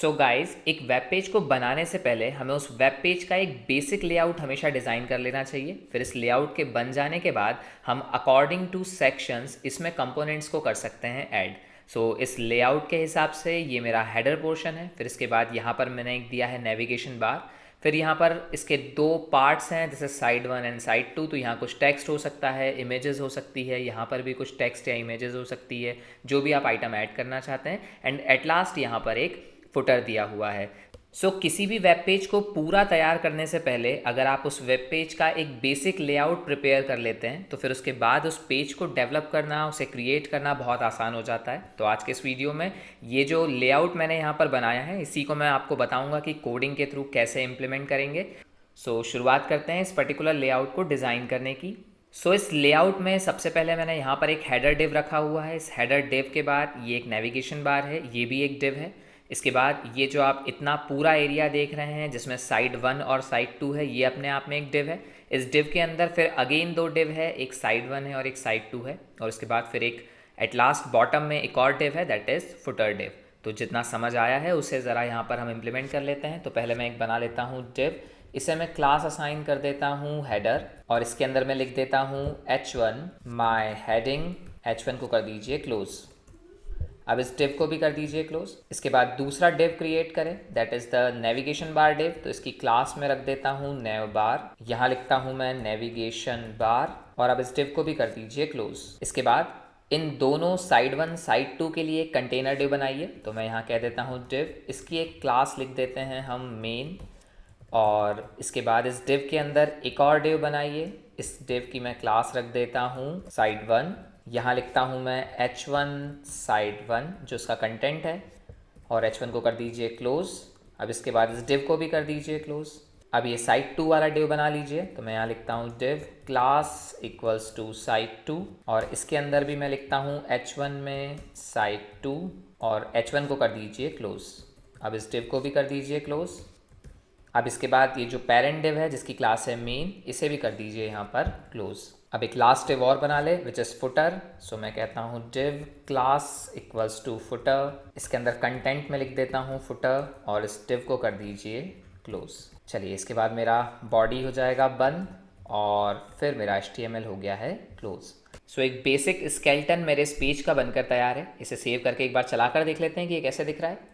So guys, एक web page को बनाने से पहले हमें उस वेब पेज का एक बेसिक लेआउट हमेशा डिज़ाइन कर लेना चाहिए। फिर इस लेआउट के बन जाने के बाद हम अकॉर्डिंग टू सेक्शंस इसमें कंपोनेंट्स को कर सकते हैं ऐड। इस लेआउट के हिसाब से ये मेरा हेडर पोर्शन है। फिर इसके बाद यहाँ पर मैंने एक दिया है नेविगेशन बार। फिर यहाँ पर इसके दो पार्ट्स हैं, जैसे साइड 1 एंड साइड 2। तो यहाँ कुछ टेक्स्ट हो सकता है, इमेजेस हो सकती है, यहाँ पर भी कुछ टेक्स्ट या इमेजेस हो सकती है, जो भी आप आइटम ऐड करना चाहते हैं। एंड एट लास्ट यहाँ पर एक फुटर दिया हुआ है। किसी भी वेब पेज को पूरा तैयार करने से पहले अगर आप उस वेब पेज का एक बेसिक लेआउट प्रिपेयर कर लेते हैं तो फिर उसके बाद उस पेज को डेवलप करना, उसे क्रिएट करना बहुत आसान हो जाता है। तो आज के इस वीडियो में ये जो लेआउट मैंने यहाँ पर बनाया है, इसी को मैं आपको बताऊँगा कि कोडिंग के थ्रू कैसे इम्प्लीमेंट करेंगे। शुरुआत करते हैं इस पर्टिकुलर लेआउट को डिज़ाइन करने की। इस लेआउट में सबसे पहले मैंने यहाँ पर एक हेडर डिव रखा हुआ है। इस हेडर डिव के बाद ये एक नेविगेशन बार है, ये भी एक डिव है। इसके बाद ये जो आप इतना पूरा एरिया देख रहे हैं जिसमें साइड 1 और साइड 2 है, ये अपने आप में एक डिव है। इस डिव के अंदर फिर अगेन दो डिव है, एक साइड 1 है और एक साइड 2 है। और इसके बाद फिर एक एट लास्ट बॉटम में एक और डिव है, दैट इज़ फुटर डिव। तो जितना समझ आया है उसे ज़रा यहाँ पर हम इम्प्लीमेंट कर लेते हैं। तो पहले मैं एक बना लेता हूँ डिव। इसे मैं क्लास असाइन कर देता हूँ हेडर, और इसके अंदर मैं लिख देता हूँ h1 माई हेडिंग। h1 को कर दीजिए क्लोज। अब इस डिव को भी कर दीजिए क्लोज। इसके बाद दूसरा डिव क्रिएट करें, that is the navigation bar div. तो इसकी क्लास में रख देता हूँ नेव बार, यहाँ लिखता हूँ मैं नेविगेशन बार। और अब इस डिव को भी कर दीजिए क्लोज। इसके बाद इन दोनों साइड 1 साइड 2 के लिए कंटेनर डिव बनाइए। तो मैं यहाँ कह देता हूँ डिव, इसकी एक क्लास लिख देते हैं हम मेन। और इसके बाद इस डिव के अंदर एक और डिव बनाइए। इस डिव की मैं क्लास रख देता हूँ साइड 1। यहाँ लिखता हूँ मैं h1 साइड 1 जो इसका कंटेंट है, और h1 को कर दीजिए क्लोज। अब इसके बाद इस डिव को भी कर दीजिए क्लोज। अब ये साइड 2 वाला डिव बना लीजिए। तो मैं यहाँ लिखता हूँ div class equals to side 2, और इसके अंदर भी मैं लिखता हूँ h1 में साइड 2, और h1 को कर दीजिए क्लोज। अब इस डिव को भी कर दीजिए क्लोज। अब इसके बाद ये जो पेरेंट डिव है जिसकी क्लास है मेन, इसे भी कर दीजिए यहाँ पर क्लोज। अब एक लास्ट डिव और बना ले विच इज़ फुटर। मैं कहता हूँ div class equals to footer. इसके अंदर कंटेंट में लिख देता हूँ फुटर, और इस डिव को कर दीजिए क्लोज। चलिए, इसके बाद मेरा बॉडी हो जाएगा बंद, और फिर मेरा HTML हो गया है क्लोज। एक बेसिक स्केलेटन मेरे इस पेज का बनकर तैयार है। इसे सेव करके एक बार चला कर देख लेते हैं कि ये कैसे दिख रहा है।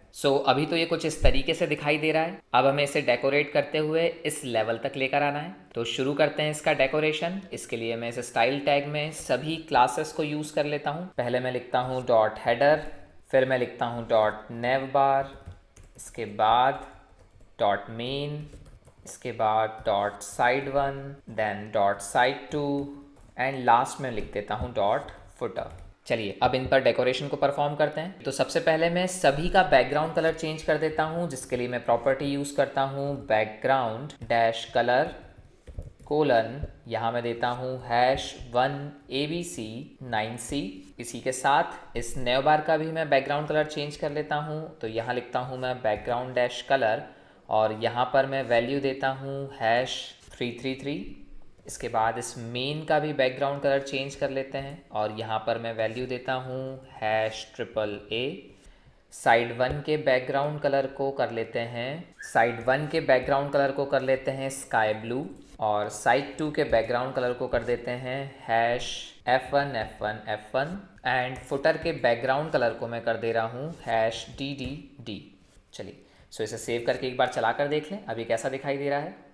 अभी तो ये कुछ इस तरीके से दिखाई दे रहा है। अब हमें इसे डेकोरेट करते हुए इस लेवल तक लेकर आना है। तो शुरू करते हैं इसका डेकोरेशन। इसके लिए मैं इस स्टाइल टैग में सभी क्लासेस को यूज़ कर लेता हूँ। पहले मैं लिखता हूँ डॉट हेडर, फिर मैं लिखता हूँ डॉट नेव बार, इसके बाद डॉट मेन, इसके बाद dot side 1, then dot side 2, and last में लिख देता हूँ डॉट फुटर। चलिए, अब इन पर डेकोरेशन को परफॉर्म करते हैं। तो सबसे पहले मैं सभी का बैकग्राउंड कलर चेंज कर देता हूँ, जिसके लिए मैं प्रॉपर्टी यूज़ करता हूँ बैकग्राउंड डैश कलर कोलन, यहाँ मैं देता हूँ #1 ABC 9C। इसी के साथ इस नेव बार का भी मैं बैकग्राउंड कलर चेंज कर लेता हूँ। तो यहाँ लिखता हूँ मैं बैकग्राउंड डैश कलर, और यहाँ पर मैं वैल्यू देता हूँ #333। इसके बाद इस मेन का भी बैकग्राउंड कलर चेंज कर लेते हैं, और यहाँ पर मैं वैल्यू देता हूँ #AAA। साइड 1 के बैकग्राउंड कलर को कर लेते हैं स्काई ब्लू, और साइड 2 के बैकग्राउंड कलर को कर देते हैं #F1F1F1, एंड फुटर के बैकग्राउंड कलर को मैं कर दे रहा हूँ #DDD। चलिए, इसे सेव करके एक बार चला कर देख लें अभी कैसा दिखाई दे रहा है।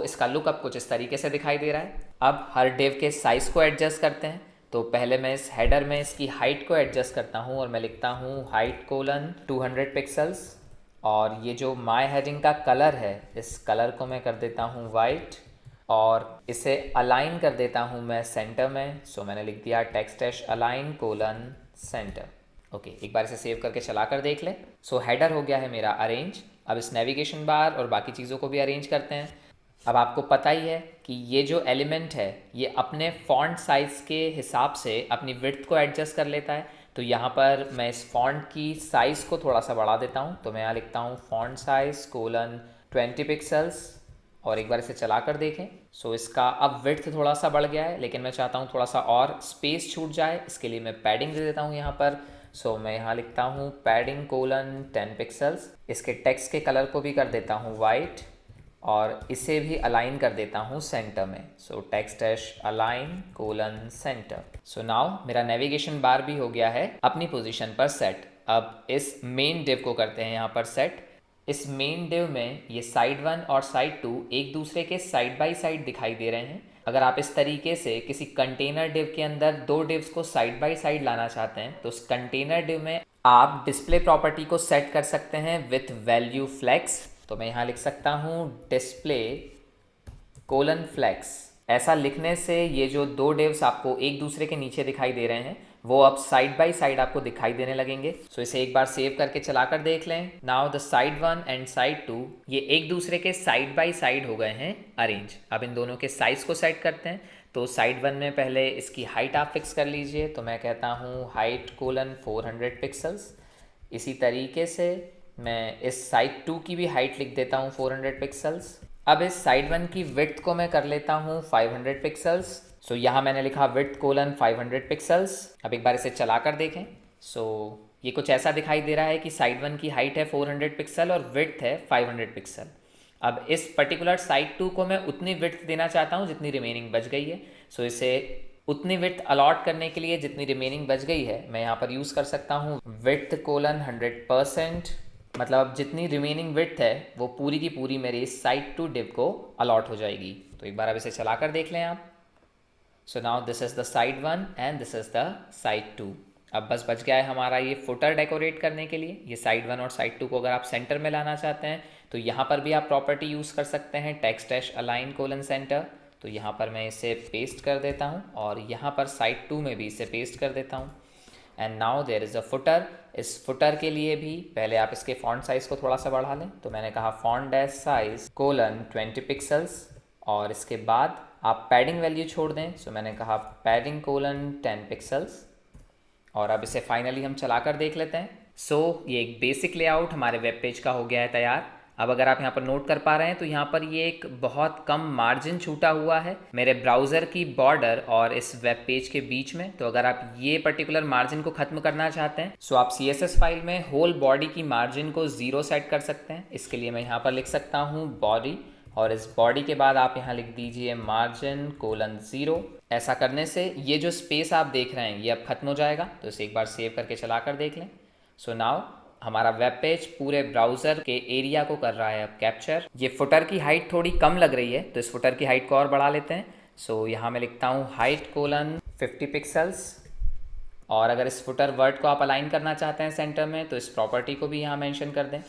इसका लुक अब कुछ इस तरीके से दिखाई दे रहा है। अब हर डिव के साइज़ को एडजस्ट करते हैं। तो पहले मैं इस हेडर में इसकी हाइट को एडजस्ट करता हूँ, और मैं लिखता हूँ हाइट कोलन 200 पिक्सल्स। और ये जो माई हेडिंग का कलर है, इस कलर को मैं कर देता हूँ वाइट, और इसे अलाइन कर देता हूँ मैं सेंटर में। मैंने लिख दिया text dash align colon centre. Okay, एक बार इसे सेव करके चला कर देख लें। हेडर हो गया है मेरा अरेंज। अब इस नेविगेशन बार और बाकी चीज़ों को भी अरेंज करते हैं। अब आपको पता ही है कि ये जो एलिमेंट है ये अपने फॉन्ट साइज़ के हिसाब से अपनी विड्थ को एडजस्ट कर लेता है। तो यहाँ पर मैं इस फॉन्ट की साइज़ को थोड़ा सा बढ़ा देता हूँ। तो मैं यहाँ लिखता हूँ फॉन्ट साइज़ कोलन 20 पिक्सल्स, और एक बार इसे चला कर देखें। इसका अब विड्थ थोड़ा सा बढ़ गया है, लेकिन मैं चाहता हूँ थोड़ा सा और स्पेस छूट जाए। इसके लिए मैं पैडिंग दे देता हूँ यहाँ पर सो मैं यहाँ लिखता हूँ पैडिंग कोलन 10 पिक्सल्स। इसके टेक्स्ट के कलर को भी कर देता हूँ वाइट और इसे भी अलाइन कर देता हूँ सेंटर में। सो text dash align colon centre. So now मेरा नेविगेशन बार भी हो गया है अपनी पोजीशन पर सेट। अब इस मेन डिव को करते हैं यहाँ पर सेट। इस मेन डिव में ये साइड 1 और साइड 2 एक दूसरे के साइड बाय साइड दिखाई दे रहे हैं। अगर आप इस तरीके से किसी कंटेनर डिव के अंदर दो डिव्स को साइड बाय साइड लाना चाहते हैं तो उस कंटेनर डिव में आप डिस्प्ले प्रॉपर्टी को सेट कर सकते हैं विथ वैल्यू फ्लेक्स। तो मैं यहाँ लिख सकता हूँ डिस्प्ले कोलन फ्लेक्स। ऐसा लिखने से ये जो दो डिव्स आपको एक दूसरे के नीचे दिखाई दे रहे हैं वो अब साइड बाय साइड आपको दिखाई देने लगेंगे। सो इसे एक बार सेव करके चला कर देख लें। Now the side 1 and side 2 ये एक दूसरे के साइड बाय साइड हो गए हैं अरेंज। अब इन दोनों के साइज को सेट करते हैं। तो साइड 1 में पहले इसकी हाइट आप फिक्स कर लीजिए। तो मैं कहता हूँ हाइट कोलन 400 पिक्सल्स। इसी तरीके से मैं इस साइड 2 की भी हाइट लिख देता हूँ 400 पिक्सल्स। अब इस साइड 1 की विड्थ को मैं कर लेता हूँ 500 पिक्सल्स। सो यहाँ मैंने लिखा विड्थ कोलन 500 पिक्सल्स। अब एक बार इसे चला कर देखें। सो ये कुछ ऐसा दिखाई दे रहा है कि साइड 1 की हाइट है 400 पिक्सल और विड्थ है 500 पिक्सल। अब इस पर्टिकुलर साइड 2 को मैं उतनी विड्थ देना चाहता हूँ जितनी रिमेनिंग बच गई है। सो इसे उतनी विड्थ अलॉट करने के लिए जितनी रिमेनिंग बच गई है मैं यहाँ पर यूज़ कर सकता हूँ विड्थ कोलन 100%। मतलब अब जितनी रिमेनिंग विड्थ है वो पूरी की पूरी मेरी साइड 2 डिव को अलॉट हो जाएगी। तो एक बार अब इसे चला कर देख लें आप। So now this is the side 1 and this is the side 2। अब बस बच गया है हमारा ये फुटर डेकोरेट करने के लिए। ये साइड 1 और साइड 2 को अगर आप सेंटर में लाना चाहते हैं तो यहाँ पर भी आप प्रॉपर्टी यूज़ कर सकते हैं text dash align colon centre. तो यहाँ पर मैं इसे पेस्ट कर देता हूँ और यहाँ पर साइड 2 में भी इसे पेस्ट कर देता हूँ। And now there is a footer. इस फुटर के लिए भी पहले आप इसके फॉन्ट साइज़ को थोड़ा सा बढ़ा लें। तो मैंने कहा font dash size colon 20 pixels और इसके बाद आप पैडिंग वैल्यू छोड़ दें। सो मैंने कहा पैडिंग कोलन 10 पिक्सल्स और अब इसे फाइनली हम चला कर देख लेते हैं। सो ये एक बेसिक लेआउट हमारे वेब पेज का हो गया है तैयार। अब अगर आप यहाँ पर नोट कर पा रहे हैं तो यहाँ पर ये एक बहुत कम मार्जिन छूटा हुआ है मेरे ब्राउज़र की बॉर्डर और इस वेब पेज के बीच में। तो अगर आप ये पर्टिकुलर मार्जिन को ख़त्म करना चाहते हैं सो आप CSS फाइल में होल बॉडी की मार्जिन को 0 सेट कर सकते हैं। इसके लिए मैं यहाँ पर लिख सकता हूँ बॉडी और इस बॉडी के बाद आप यहाँ लिख दीजिए मार्जिन कोलन 0। ऐसा करने से ये जो स्पेस आप देख रहे हैं ये अब खत्म हो जाएगा। तो इसे एक बार सेव करके चला कर देख लें। सो नाउ हमारा वेब पेज पूरे ब्राउज़र के एरिया को कर रहा है अब कैप्चर। ये फुटर की हाइट थोड़ी कम लग रही है तो इस फुटर की हाइट को और बढ़ा लेते हैं। सो यहाँ मैं लिखता हूँ हाइट कोलन 50 पिक्सल्स और अगर इस फुटर वर्ड को आप अलाइन करना चाहते हैं सेंटर में तो इस प्रॉपर्टी को भी यहाँ मेंशन कर दें।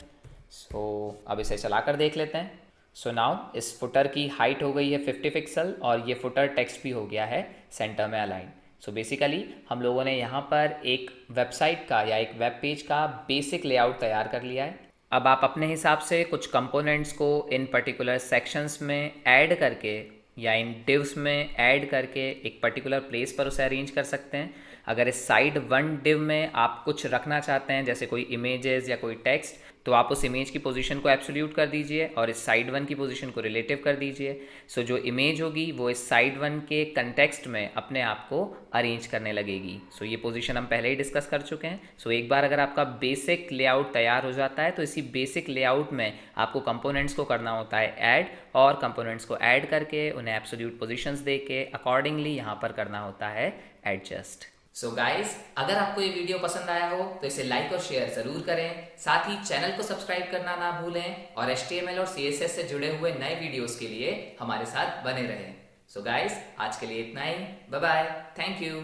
सो अब इसे चला कर देख लेते हैं। सो नाउ इस फुटर की हाइट हो गई है 50 पिक्सल और ये फुटर टेक्स्ट भी हो गया है सेंटर में अलाइन। सो बेसिकली हम लोगों ने यहाँ पर एक वेबसाइट का या एक वेब पेज का बेसिक लेआउट तैयार कर लिया है। अब आप अपने हिसाब से कुछ कंपोनेंट्स को इन पर्टिकुलर सेक्शंस में ऐड करके या इन डिव्स में ऐड करके एक पर्टिकुलर प्लेस पर उसे अरेंज कर सकते हैं। अगर इस साइड 1 डिव में आप कुछ रखना चाहते हैं जैसे कोई इमेजेस या कोई टेक्स्ट तो आप उस इमेज की पोजीशन को एब्सोल्यूट कर दीजिए और इस साइड 1 की पोजीशन को रिलेटिव कर दीजिए। सो जो इमेज होगी वो इस साइड 1 के कंटेक्स्ट में अपने आप को अरेंज करने लगेगी। सो ये पोजीशन हम पहले ही डिस्कस कर चुके हैं। सो एक बार अगर आपका बेसिक लेआउट तैयार हो जाता है तो इसी बेसिक लेआउट में आपको कंपोनेंट्स को करना होता है ऐड और कंपोनेंट्स को ऐड करके उन्हें एब्सोल्यूट पोजीशंस दे के अकॉर्डिंगली यहाँ पर करना होता है एडजस्ट। सो गाइज अगर आपको ये वीडियो पसंद आया हो तो इसे लाइक और शेयर ज़रूर करें। साथ ही चैनल को सब्सक्राइब करना ना भूलें और HTML और CSS से जुड़े हुए नए वीडियोस के लिए हमारे साथ बने रहें। सो गाइज आज के लिए इतना ही। Bye bye. Thank you.